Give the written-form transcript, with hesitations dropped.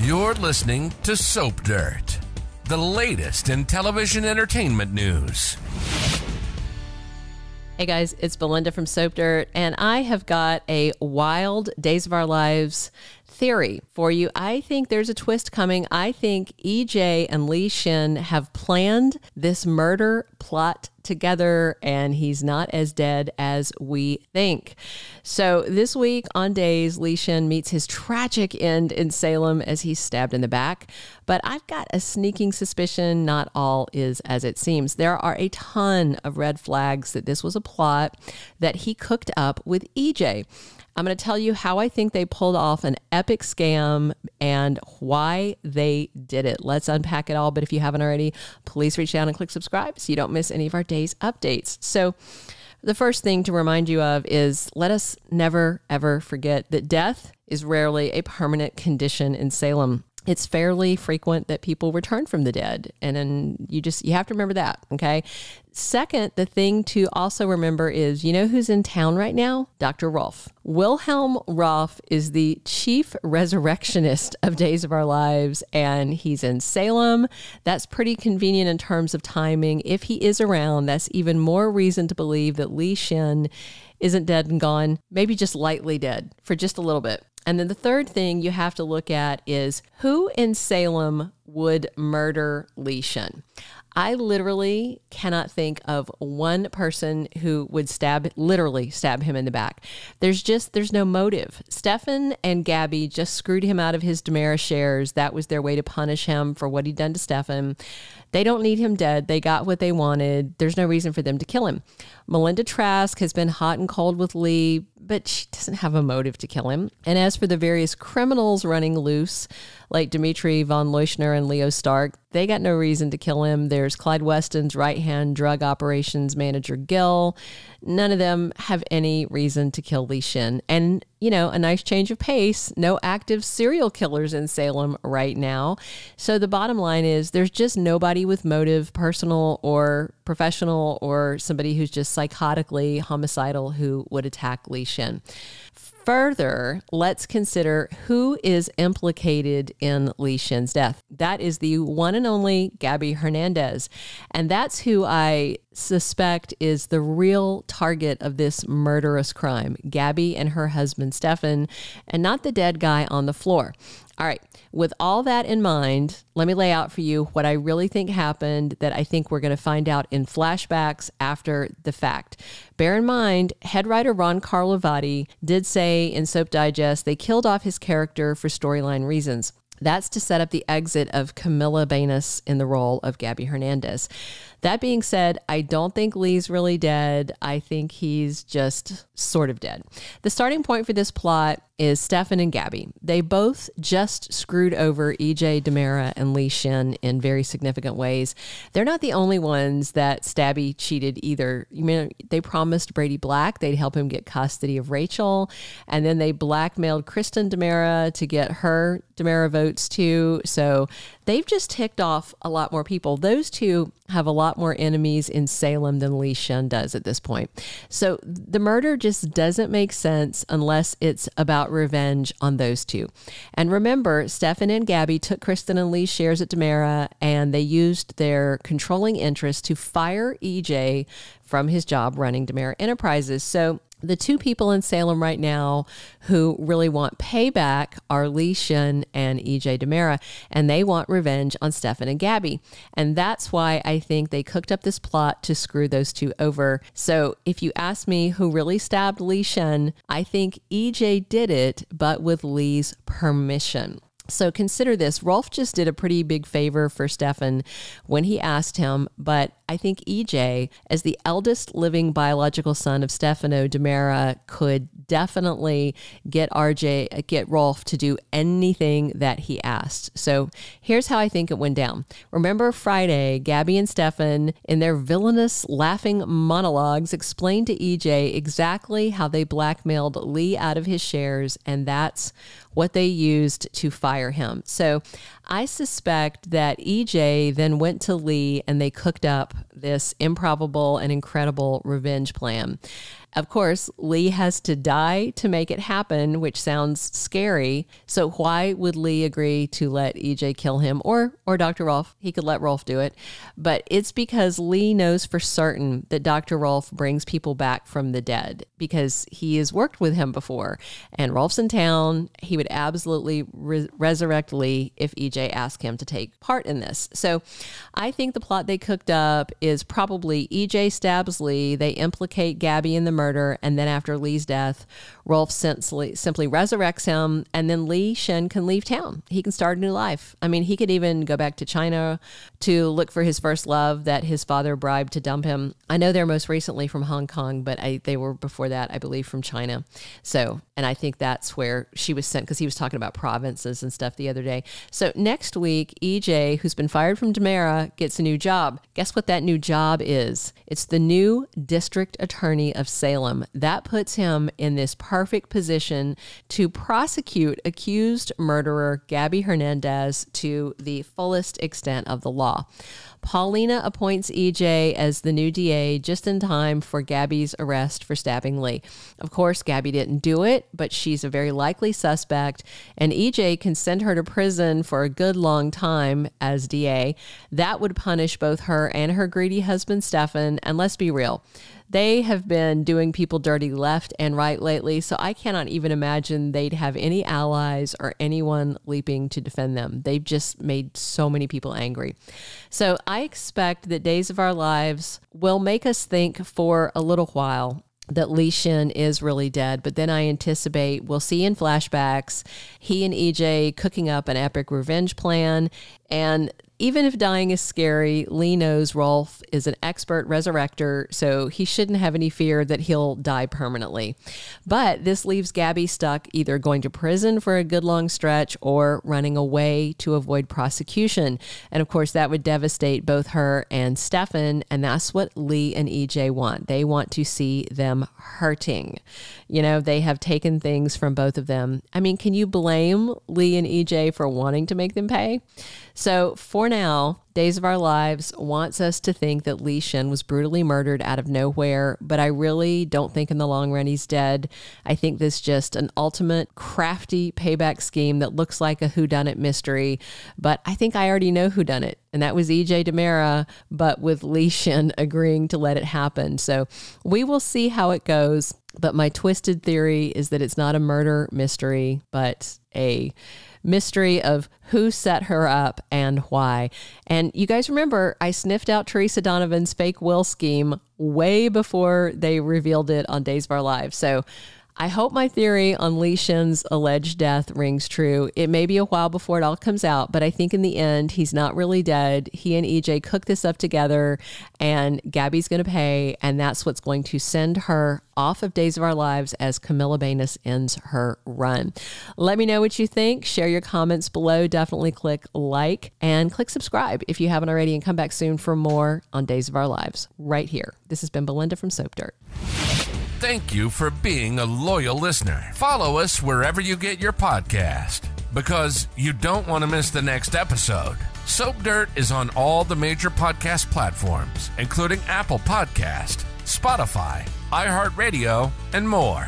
You're listening to Soap Dirt, the latest in television entertainment news. Hey guys, it's Belynda from Soap Dirt, and I have got a wild Days of Our Lives theory for you. I think there's a twist coming. I think EJ and Li Shin have planned this murder plot together, and he's not as dead as we think. So this week on Days, Li Shin meets his tragic end in Salem as he's stabbed in the back. But I've got a sneaking suspicion not all is as it seems. There are a ton of red flags that this was a plot that he cooked up with EJ. I'm going to tell you how I think they pulled off an epic scam and why they did it. Let's unpack it all. But if you haven't already, please reach down and click subscribe so you don't miss any of our day's updates. So the first thing to remind you of is let us never, ever forget that death is rarely a permanent condition in Salem. It's fairly frequent that people return from the dead. And then you have to remember that, okay? Second, the thing to also remember is, you know who's in town right now? Dr. Rolf. Wilhelm Rolf is the chief resurrectionist of Days of Our Lives, and he's in Salem. That's pretty convenient in terms of timing. If he is around, that's even more reason to believe that Li Shin isn't dead and gone, maybe just lightly dead for just a little bit. And then the third thing you have to look at is who in Salem would murder Li Shin. I literally cannot think of one person who would literally stab him in the back. There's no motive. Stefan and Gabi just screwed him out of his DiMera shares. That was their way to punish him for what he'd done to Stefan. They don't need him dead. They got what they wanted. There's no reason for them to kill him. Melinda Trask has been hot and cold with Lee, but she doesn't have a motive to kill him. And as for the various criminals running loose, like Dimitri von Leuschner and Leo Stark, they got no reason to kill him. There's Clyde Weston's right-hand drug operations manager, Gil. None of them have any reason to kill Li Shin. And, you know, a nice change of pace. No active serial killers in Salem right now. So the bottom line is there's just nobody with motive, personal or professional, or somebody who's just psychotically homicidal who would attack Li Shin. Further, let's consider who is implicated in Li Shin's death. That is the one and only Gabi Hernandez. And that's who I suspect is the real target of this murderous crime. Gabi and her husband, Stefan, and not the dead guy on the floor. All right, with all that in mind, let me lay out for you what I really think happened that I think we're going to find out in flashbacks after the fact. Bear in mind, head writer Ron Carlivati did say in Soap Digest they killed off his character for storyline reasons. That's to set up the exit of Camila Banus in the role of Gabi Hernandez. That being said, I don't think Lee's really dead. I think he's just sort of dead. The starting point for this plot is Stefan and Gabi. They both just screwed over EJ DiMera and Li Shin in very significant ways. They're not the only ones that Stabi cheated either. You mean they promised Brady Black they'd help him get custody of Rachel, and then they blackmailed Kristen DiMera to get her DiMera votes too. So they've just ticked off a lot more people. Those two have a lot more enemies in Salem than Li Shin does at this point. So the murder just doesn't make sense unless it's about revenge on those two. And remember, Stefan and Gabi took Kristen and Lee's shares at DiMera, and they used their controlling interest to fire EJ from his job running DiMera Enterprises. So the two people in Salem right now who really want payback are Li Shin and EJ DiMera, and they want revenge on Stefan and Gabi. And that's why I think they cooked up this plot to screw those two over. So if you ask me who really stabbed Li Shin, I think EJ did it, but with Lee's permission. So consider this. Rolf just did a pretty big favor for Stefan when he asked him, but I think EJ, as the eldest living biological son of Stefano DiMera, could definitely get Rolf to do anything that he asked. So here's how I think it went down. Remember Friday, Gabi and Stefan, in their villainous laughing monologues, explained to EJ exactly how they blackmailed Lee out of his shares, and that's what they used to fire him. So I suspect that EJ then went to Lee and they cooked up this improbable and incredible revenge plan. Of course, Li has to die to make it happen, which sounds scary. So why would Li agree to let EJ kill him or Dr. Rolf? He could let Rolf do it. But it's because Li knows for certain that Dr. Rolf brings people back from the dead because he has worked with him before. And Rolf's in town. He would absolutely resurrect Li if EJ asked him to take part in this. So I think the plot they cooked up is probably EJ stabs Li. They implicate Gabi in the murder. And then after Li's death, Rolf simply resurrects him. And then Li Shin can leave town. He can start a new life. I mean, he could even go back to China to look for his first love that his father bribed to dump him. I know they're most recently from Hong Kong, but they were before that, I believe, from China. So, and I think that's where she was sent because he was talking about provinces and stuff the other day. So next week, EJ, who's been fired from DiMera, gets a new job. Guess what that new job is? It's the new district attorney of Salem. That puts him in this perfect position to prosecute accused murderer Gabi Hernandez to the fullest extent of the law. Paulina appoints EJ as the new DA just in time for Gabi's arrest for stabbing Li. Of course, Gabi didn't do it, but she's a very likely suspect, and EJ can send her to prison for a good long time as DA. That would punish both her and her greedy husband, Stefan, and let's be real. They have been doing people dirty left and right lately, so I cannot even imagine they'd have any allies or anyone leaping to defend them. They've just made so many people angry. So I expect that Days of Our Lives will make us think for a little while that Li Shin is really dead, but then I anticipate we'll see in flashbacks he and EJ cooking up an epic revenge plan. And even if dying is scary, Li knows Rolf is an expert resurrector, so he shouldn't have any fear that he'll die permanently. But this leaves Gabi stuck either going to prison for a good long stretch or running away to avoid prosecution. And of course, that would devastate both her and Stefan, and that's what Li and EJ want. They want to see them hurting. You know, they have taken things from both of them. I mean, can you blame Li and EJ for wanting to make them pay? So for now, Days of Our Lives wants us to think that Li Shin was brutally murdered out of nowhere, but I really don't think in the long run he's dead. I think this is just an ultimate crafty payback scheme that looks like a whodunit mystery, but I think I already know whodunit, and that was EJ DiMera, but with Li Shin agreeing to let it happen. So we will see how it goes, but my twisted theory is that it's not a murder mystery, but a mystery of who set her up and why. And you guys remember, I sniffed out Theresa Donovan's fake will scheme way before they revealed it on Days of Our Lives. So I hope my theory on Li Shin's alleged death rings true. It may be a while before it all comes out, but I think in the end, he's not really dead. He and EJ cooked this up together, and Gabi's going to pay, and that's what's going to send her off of Days of Our Lives as Camila Banus ends her run. Let me know what you think. Share your comments below. Definitely click like and click subscribe if you haven't already, and come back soon for more on Days of Our Lives right here. This has been Belynda from Soap Dirt. Thank you for being a loyal listener. Follow us wherever you get your podcast, because you don't want to miss the next episode. Soap Dirt is on all the major podcast platforms, including Apple Podcast, Spotify, iHeartRadio, and more.